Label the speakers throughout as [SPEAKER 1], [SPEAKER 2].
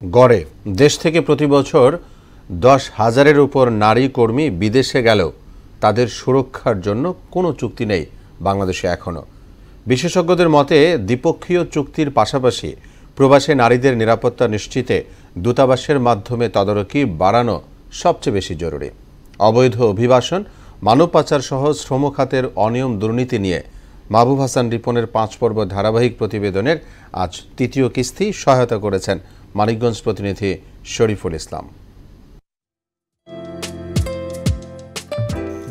[SPEAKER 1] গড়ে দেশ থেকে প্রতি বছর 10,000-এর উপর নারী কর্মী বিদেশে গেলেও তাদের সুরক্ষার জন্য কোনো চুক্তি নেই বাংলাদেশে এখনো। বিশেষজ্ঞদের মতে দ্বিপক্ষীয় চুক্তির পাশাপাশি প্রবাসী নারীদের নিরাপত্তা নিশ্চিতে দূতাবাসের মাধ্যমে তদারকি বাড়ানো সবচেয়ে বেশি জরুরি। অবৈধ অভিবাসন, মানব পাচার সহ শ্রম খাতের অনিয়ম দুর্নীতি নিয়ে মাহবুব হাসান রিপনের 5 পর্ব ধারাবাহিক প্রতিবেদনের আজ তৃতীয় কিস্তি সহায়তা করেছেন মানিকগঞ্জ প্রতিনিধি শরীফুল ইসলাম।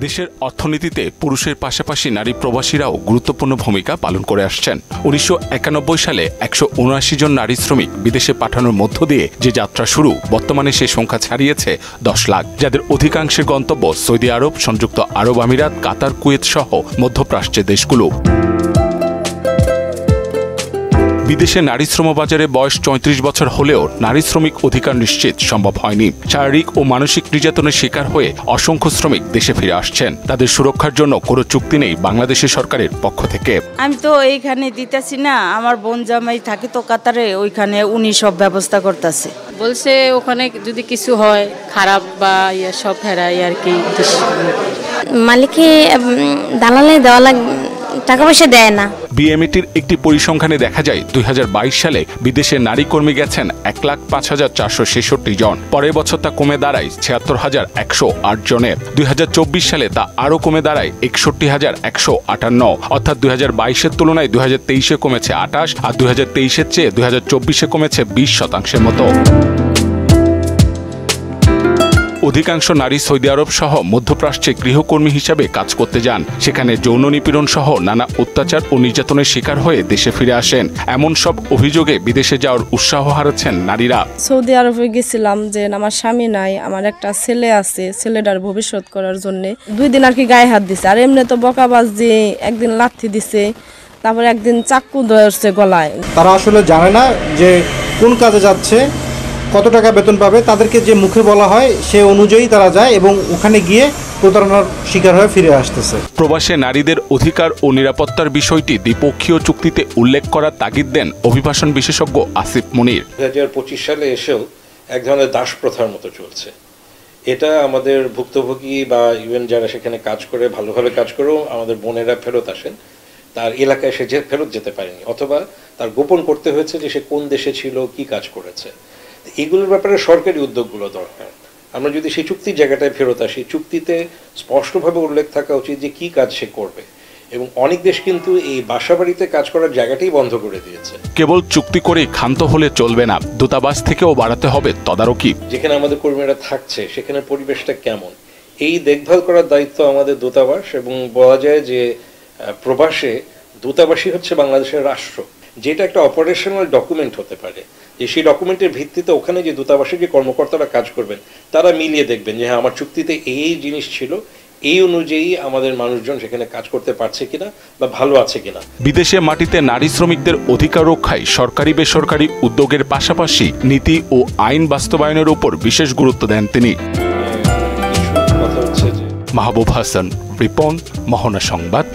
[SPEAKER 2] দেশের অর্থনীতিতে পুরুষের পাশাপাশি নারী প্রবাসীরাও গুরুত্বপূর্ণ ভূমিকা পালন করে আসছেন। 1991 সালে 179 জন নারী শ্রমিক বিদেশে পাঠানোর মধ্য দিয়ে যে যাত্রা শুরু, বর্তমানে সে সংখ্যা ছাড়িয়েছে 10 লাখ, যাদের অধিকাংশের গন্তব্য সৌদি আরব, সংযুক্ত আরব আমিরাত, কাতার, কুয়েত সহ মধ্যপ্রাচ্যের দেশগুলো। বিদেশে নারী শ্রম বাজারে বয়স 34 বছর হলেও নারী শ্রমিক অধিকার নিশ্চিত সম্ভব হয়নি। শারীরিক ও মানসিক নির্যাতনের শিকার হয়ে অসংখ্য শ্রমিক দেশে ফিরে আসছেন। তাদের সুরক্ষার জন্য কোনো চুক্তি নেই বাংলাদেশের সরকারের পক্ষ থেকে।
[SPEAKER 3] আমি তো এইখানে দিতেছি না, আমার বোন জামাই থাকে তো কাতারে, ওইখানে উনি সব ব্যবস্থা করতেছে।
[SPEAKER 4] বলছে ওখানে যদি কিছু হয় খারাপ বা সব ফেরাই আর কি।
[SPEAKER 5] মালিককে দালালে দেওয়া লাগবে, টাকা পয়সা দেয় না।
[SPEAKER 2] বিএমইটির একটি পরিসংখ্যানে দেখা যায় 2022 সালে বিদেশে নারী কর্মী গেছেন 1,05,466 জন। পরের বছর তা কমে দাঁড়ায় 76,108 জনের। 2024 সালে তা আরও কমে দাঁড়ায় 61,158। অর্থাৎ 2022-এর তুলনায় 2023-এ কমেছে 28, আর 2023-এর চেয়ে 2024-এ কমেছে 20% মতো। অধিকাংশ নারী সৌদি আরব সহ মধ্যপ্রাচ্যে গৃহকর্মী হিসাবে কাজ করতে যান। সেখানে যৌন নিপীড়ন সহ নানা অত্যাচার ও নির্যাতনের শিকার হয়ে দেশে ফিরে আসেন। এমন সব অভিযোগে বিদেশে যাওয়ার উৎসাহ হারাচ্ছেন নারীরা।
[SPEAKER 6] সৌদি আরবে গেছিলাম যে আমার স্বামী নাই, আমার একটা ছেলে আছে, ছেলেটার ভবিষ্যৎ করার জন্য 2 দিন আর কি গায়ে হাত দিছে। আর এমনি তো বকাবাজ দিয়ে একদিন লাথি দিছে, তারপরে একদিন চাকু ধরছে গলায়।
[SPEAKER 7] তারা আসলে জানে না যে কোন কাজে যাচ্ছে, কত টাকা বেতন পাবে। তাদেরকে যে মুখে বলা হয় সে অনুযায়ী তারা যায় এবং ওখানে গিয়ে প্রতারণার শিকার হয়ে ফিরে আসতেছে।
[SPEAKER 2] প্রবাসে নারীদের অধিকার ও নিরাপত্তার বিষয়টি দ্বিপক্ষীয় চুক্তিতে উল্লেখ করার তাগিদ দেন অভিবাসন বিশেষজ্ঞ আসিফ মনির।
[SPEAKER 8] 2025 সালে এসেও এক ধরনের দাস প্রথার মতো চলছে। এটা আমাদের ভুক্তভোগী বা ইভেন যারা সেখানে কাজ করে, ভালোভাবে কাজ করেও আমাদের বোনেরা ফেরত আসেন, তার এলাকায় সে ফেরত যেতে পারেনি, অথবা তার গোপন করতে হয়েছে যে সে কোন দেশে ছিল, কি কাজ করেছে। এগুলোর ব্যাপারে সরকারি উদ্যোগগুলো দরকার। আমরা যদি সেই চুক্তির জায়গাটায় ফেরত আসি, চুক্তিতে স্পষ্টভাবে উল্লেখ থাকা উচিত যে কি কাজ সে করবে। এবং অনেক দেশ কিন্তু এই বাসাবাড়িতে কাজ করার জায়গাটাই বন্ধ করে দিয়েছে।
[SPEAKER 2] কেবল চুক্তি করে ক্ষান্ত হলে চলবে না, দূতাবাস থেকেও বাড়াতে হবে তদারকি।
[SPEAKER 8] যেখানে আমাদের কর্মীরা থাকছে সেখানে পরিবেশটা কেমন, এই দেখভাল করার দায়িত্ব আমাদের দূতাবাস। এবং বলা যায় যে প্রবাসে দূতাবাসই হচ্ছে বাংলাদেশের রাষ্ট্র, যেটা একটা অপারেশনাল ডকুমেন্ট হতে পারে। যে সেই ডকুমেন্টের ভিত্তিতে ওখানে যে দূতাবাসের যে কর্মকর্তারা কাজ করবেন তারা মিলিয়ে দেখবেন যে হ্যাঁ, আমার চুক্তিতে এই জিনিস ছিল, এই অনুযায়ী আমাদের মানুষজন সেখানে কাজ করতে পারছে কিনা বা ভালো আছে কিনা। বিদেশে মাটিতে নারী শ্রমিকদের অধিকার রক্ষায় সরকারি বেসরকারি উদ্যোগের পাশাপাশি নীতি ও আইন বাস্তবায়নের উপর বিশেষ গুরুত্ব দেন তিনি। মাহবুব হাসান রিপন, মোহনা সংবাদ।